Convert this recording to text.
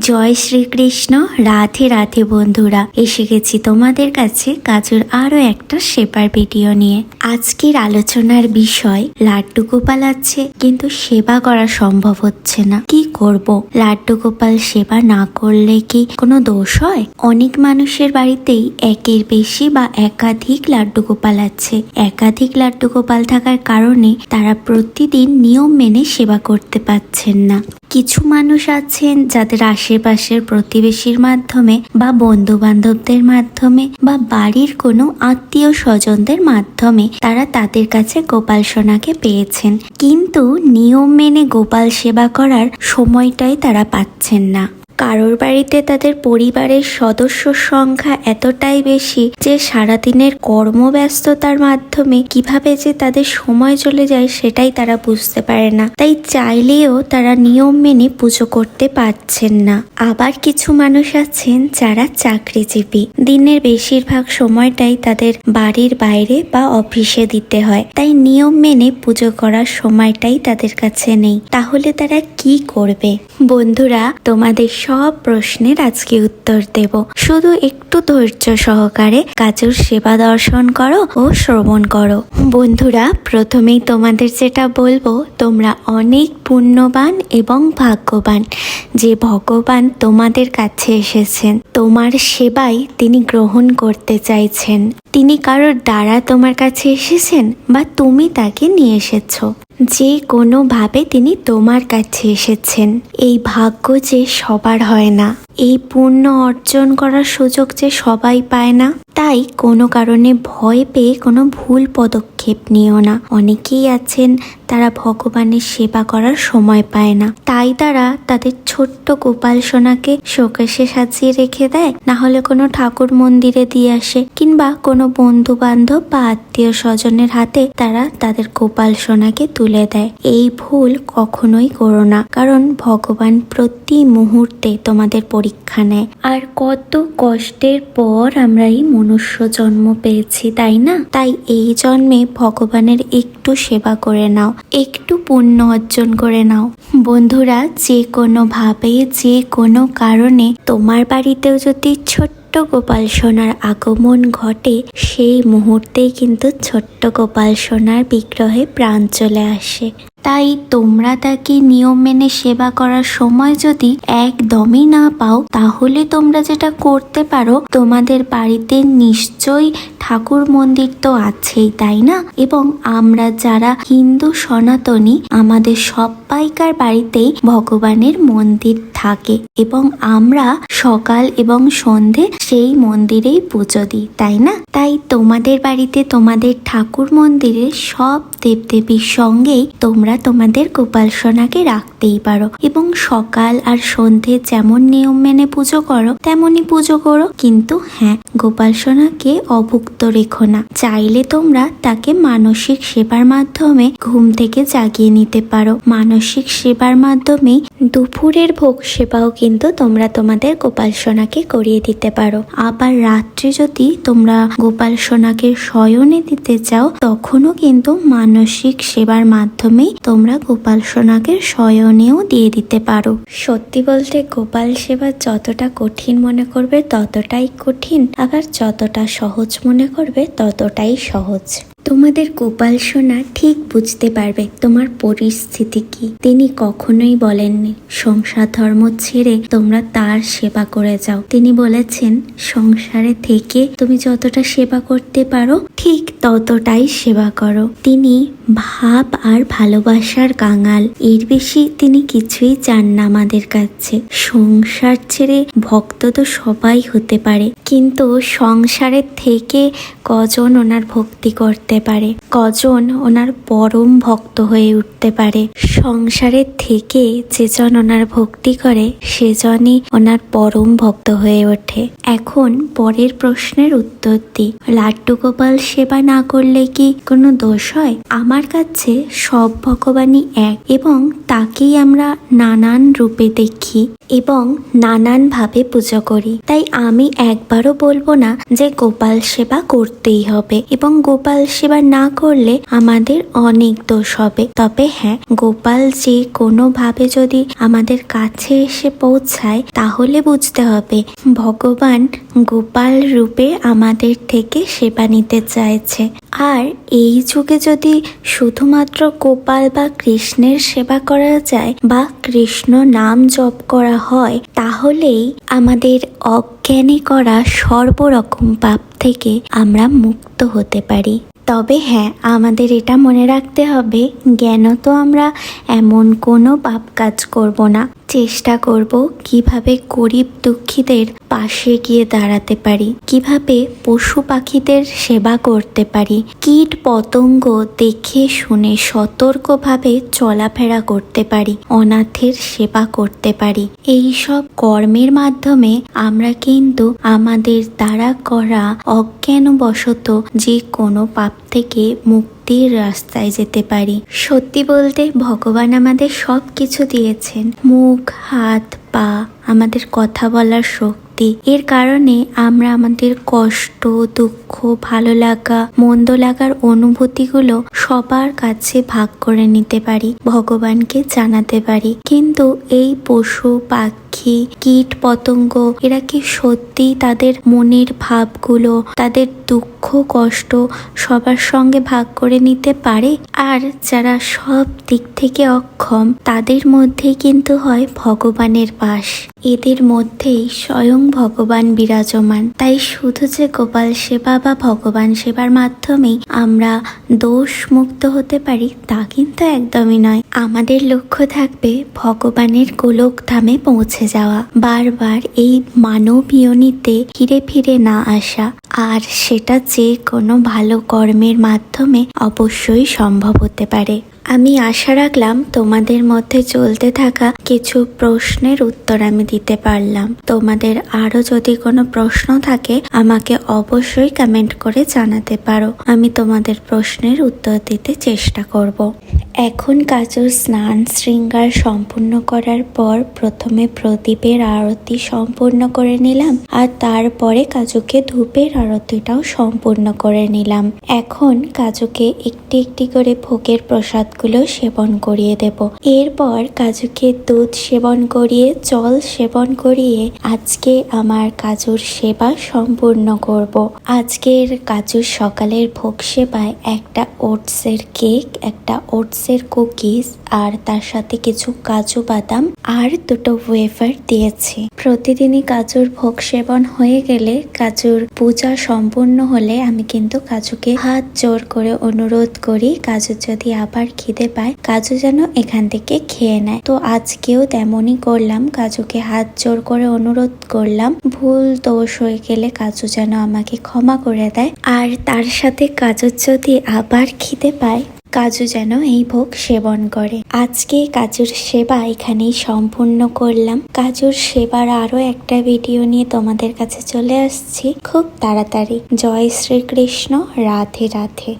জয় শ্রীকৃষ্ণ। রাধে রাধে বন্ধুরা, এসে গেছি তোমাদের কাছে কাজুর আরো একটা সেবার ভিডিও নিয়ে। আজকের আলোচনার বিষয় লাড্ডু গোপাল আছে, কিন্তু সেবা করা সম্ভব হচ্ছে না, কি করব? লাড্ডু গোপাল সেবা না করলে কি কোনো দোষ হয়? অনেক মানুষের বাড়িতেই একের বেশি বা একাধিক লাড্ডু গোপাল আছে। একাধিক লাড্ডু গোপাল থাকার কারণে তারা প্রতিদিন নিয়ম মেনে সেবা করতে পারছেন না। কিছু মানুষ আছেন যাদের আশেপাশের প্রতিবেশীর মাধ্যমে বা বন্ধু বান্ধবদের মাধ্যমে বা বাড়ির কোনো আত্মীয় স্বজনদের মাধ্যমে তারা তাদের কাছে গোপাল সোনাকে পেয়েছেন, কিন্তু নিয়ম মেনে গোপাল সেবা করার সময়টাই তারা পাচ্ছেন না। কারোর বাড়িতে তাদের পরিবারের সদস্য সংখ্যা এতটাই বেশি যে সারাদিনের কর্মব্যস্ততার মাধ্যমে কিভাবে যে তাদের সময় চলে যায় সেটাই তারা বুঝতে পারে না, তাই চাইলেও তারা নিয়ম মেনে পুজো করতে পারছেন না। আবার কিছু মানুষ আছেন যারা চাকরিজীবী, দিনের বেশিরভাগ সময়টাই তাদের বাড়ির বাইরে বা অফিসে দিতে হয়, তাই নিয়ম মেনে পুজো করার সময়টাই তাদের কাছে নেই। তাহলে তারা কি করবে? বন্ধুরা, তোমাদের সব প্রশ্নের আজকে উত্তর দেব, শুধু একটু ধৈর্য সহকারে কাজুর সেবা দর্শন করো ও শ্রবণ করো। বন্ধুরা, প্রথমেই তোমাদের যেটা বলবো, তোমরা অনেক পুণ্যবান এবং ভাগ্যবান যে ভগবান তোমাদের কাছে এসেছেন। তোমার সেবাই তিনি গ্রহণ করতে চাইছেন। তিনি কারোর দ্বারা তোমার কাছে এসেছেন বা তুমি তাকে নিয়ে এসেছো, যে কোনোভাবে তিনি তোমার কাছে এসেছেন। এই ভাগ্য যে সবার হয় না, এই পুণ্য অর্জন করার সুযোগ যে সবাই পায় না, তাই কোনো কারণে ভয় পেয়ে কোনো ভুল পদক্ষেপ নিও না। অনেকেই আছেন তারা ভগবানের সেবা করার সময় পায় না, তাই তারা তাদের ছোট্ট গোপাল সোনাকে শোকেশে সাজিয়ে রেখে দেয়, না হলে কোনো ঠাকুর মন্দিরে দিয়ে আসে, কিংবা কোনো বন্ধু বান্ধব বা আত্মীয় স্বজনের হাতে তারা তাদের গোপাল সোনাকে তুলে দেয়। এই ভুল কখনোই করো না, কারণ ভগবান প্রতি মুহূর্তে তোমাদের পরীক্ষা নেয়। আর কত কষ্টের পর আমরা এই মনুষ্য জন্ম পেয়েছি, তাই না? তাই এই জন্মে ভগবানের একটু সেবা করে নাও, একটু পুণ্য অর্জন করে নাও। বন্ধুরা, যে কোনো ভাবে যে কোনো কারণে তোমার বাড়িতেও যদি ছোট্ট গোপাল সোনার আগমন ঘটে, সেই মুহূর্তেই কিন্তু ছোট্ট গোপাল সোনার বিগ্রহে প্রাণ চলে আসে। তাই তোমরা তাকে নিয়ম মেনে সেবা করার সময় যদি একদমই না পাও, তাহলে তোমরা যেটা করতে পারো, তোমাদের বাড়িতে নিশ্চয়ই ঠাকুর মন্দির তো আছেই, তাই না? এবং আমরা যারা হিন্দু সনাতনী, আমাদের সবাইকার বাড়িতেই ভগবানের মন্দির থাকে এবং আমরা সকাল এবং সন্ধে সেই মন্দিরেই পুজো দিই, তাই না? তাই তোমাদের বাড়িতে তোমাদের ঠাকুর মন্দিরে সব দেবদেবীর সঙ্গেই তোমরা তোমাদের গোপাল সোনাকে রাখতেই পারো এবং সকাল আর সন্ধে যেমন নিয়ম মেনে পুজো করো তেমনই পুজো করো, কিন্তু হ্যাঁ, গোপাল সোনাকে অভুক্ত রেখো না। চাইলে তোমরা তাকে মানসিক সেবার মাধ্যমে ঘুম থেকে জাগিয়ে নিতে পারো। মানসিক সেবার মাধ্যমেই দুপুরের ভোগ সেবাও কিন্তু তোমরা তোমাদের গোপাল সোনাকে করিয়ে দিতে পারো। আবার রাত্রে যদি তোমরা গোপাল সোনাকে শয়নে দিতে চাও, তখনও কিন্তু মানসিক সেবার মাধ্যমেই তোমরা গোপাল সোনাকে শয়নেও দিয়ে দিতে পারো। সত্যি বলতে গোপাল সেবা যতটা কঠিন মনে করবে ততটাই কঠিন, আবার যতটা সহজ মনে করবে ততটাই সহজ। তোমাদের গোপাল সোনা ঠিক বুঝতে পারবে তোমার পরিস্থিতি কি। তিনি কখনোই বলেননি সংসার ধর্ম ছেড়ে তোমরা তার সেবা করে যাও। তিনি বলেছেন সংসারে থেকে তুমি যতটা সেবা করতে পারো ঠিক ততটাই সেবা করো। তিনি ভাব আর ভালোবাসার কাঙাল, এর বেশি তিনি কিছুই চান না আমাদের কাছে। সংসার ছেড়ে ভক্ত তো সবাই হতে পারে, কিন্তু সংসারের থেকে কজন ওনার ভক্তি করতে পারে, কজন ওনার পরম ভক্ত হয়ে উঠতে পারে। সংসারের থেকে যেজন ওনার ভক্তি করে সেজনই ওনার পরম ভক্ত হয়ে ওঠে। এখন পরের প্রশ্নের উত্তর দিই, লাড্ডু গোপাল সেবা না করলে কি কোনো দোষ হয়? আমার কাছে সব ভগবানই এক এবং তাকেই আমরা নানান রূপে দেখি। এবং নানানভাবে পুজো করি। তাই আমি একবারও বলবো না যে গোপাল সেবা করতেই হবে, এবং গোপাল সেবা না করলে আমাদের অনেক দোষ হবে। তবে হ্যাঁ, গোপাল যে কোনোভাবে যদি আমাদের কাছে এসে পৌঁছায় তাহলে বুঝতে হবে ভগবান গোপাল রূপে আমাদের থেকে সেবা নিতে চাইছে। আর এই যুগে যদি শুধুমাত্র গোপাল বা কৃষ্ণের সেবা করা যায় বা কৃষ্ণ নাম জপ করা হয়, তাহলেই আমাদের অজ্ঞানে করা সর্বরকম পাপ থেকে আমরা মুক্ত হতে পারি। তবে হ্যাঁ, আমাদের এটা মনে রাখতে হবে জ্ঞানত আমরা এমন কোনো পাপ কাজ করব না। চেষ্টা করব কিভাবে গরিব দুঃখীদের পাশে গিয়ে দাঁড়াতে পারি, কিভাবে পশু পাখিদের সেবা করতে পারি, কীট পতঙ্গ দেখে শুনে সতর্কভাবে চলাফেরা করতে পারি, অনাথের সেবা করতে পারি। এই সব কর্মের মাধ্যমে আমরা কিন্তু আমাদের দ্বারা করা অজ্ঞানবশত যে কোনো পাপ থেকে মুক্তির রাস্তায় যেতে পারি। সত্যি বলতে ভগবান আমাদের সব কিছু দিয়েছেন, মুখ, হাত, পা, আমাদের কথা বলার শক্তি। এর কারণে আমরা আমাদের কষ্ট, দুঃখ, ভালো লাগা, মন্দ লাগার অনুভূতিগুলো সবার কাছে ভাগ করে নিতে পারি, ভগবানকে জানাতে পারি। কিন্তু এই পশু পাখি, কীট পতঙ্গ, এরা কি সত্যি তাদের মনের ভাবগুলো, তাদের দুঃখ কষ্ট সবার সঙ্গে ভাগ করে নিতে পারে? আর যারা সব দিক থেকে অক্ষম, তাদের মধ্যেই কিন্তু হয় ভগবানের বাস। এদের মধ্যেই স্বয়ং ভগবান বিরাজমান। তাই শুধু যে গোপাল সেবা বা ভগবান সেবার মাধ্যমেই আমরা দোষ মুক্ত হতে পারি তা কিন্তু একদমই নয়। আমাদের লক্ষ্য থাকবে ভগবানের গোলক ধামে পৌঁছে যাওয়া, বারবার এই মানব ইয়োনিতে ফিরে ফিরে না আসা। আর সেটা যে কোনো ভালো কর্মের মাধ্যমে অবশ্যই সম্ভব হতে পারে। আমি আশা রাখলাম তোমাদের মধ্যে চলতে থাকা কিছু প্রশ্নের উত্তর আমি দিতে পারলাম। তোমাদের আরো যদি কোনো প্রশ্ন থাকে আমাকে অবশ্যই কমেন্ট করে জানাতে পারো, আমি তোমাদের প্রশ্নের উত্তর দিতে চেষ্টা করব। এখন কাজুর স্নান শৃঙ্গার সম্পূর্ণ করার পর প্রথমে প্রদীপের আরতি সম্পূর্ণ করে নিলাম, আর তারপরে কাজুকে ধূপের আরতিটাও সম্পূর্ণ করে নিলাম। এখন কাজুকে একটি একটি করে ভোগের প্রসাদ গুলো সেবন করিয়ে দেব। এরপর কাজুকে দুধ সেবন করিয়ে, জল সেবন করিয়ে আজকে আমার কাজুর সেবা সম্পূর্ণ করব। আজকের কাজুর সকালের ভোগ সেবায় একটা ওটসের কেক, একটা ওটসের কুকিজ, আর তার সাথে কিছু কাজু বাদাম আর দুটো ওয়েফার দিয়েছি। প্রতিদিনই কাজুর ভোগ সেবন হয়ে গেলে, কাজুর পূজা সম্পূর্ণ হলে আমি কিন্তু কাজুকে হাত জোর করে অনুরোধ করি, কাজুর যদি আবার খিদে পায় কাজু যেন এখান থেকে খেয়ে নেয়। তো আজকেও তেমনই করলাম, কাজুকে হাত জোর করে অনুরোধ করলাম, ভুল দোষ হয়ে গেলে কাজু যেন আমাকে ক্ষমা করে দেয়। আর তার সাথে কাজুর যদি আবার খিদে পায় কাজু যেন এই ভোগ সেবন করে। আজকে কাজুর সেবা এখানেই সম্পূর্ণ করলাম। কাজুর সেবার আরো একটা ভিডিও নিয়ে তোমাদের কাছে চলে আসছি খুব তাড়াতাড়ি। জয় শ্রীকৃষ্ণ, রাধে রাধে।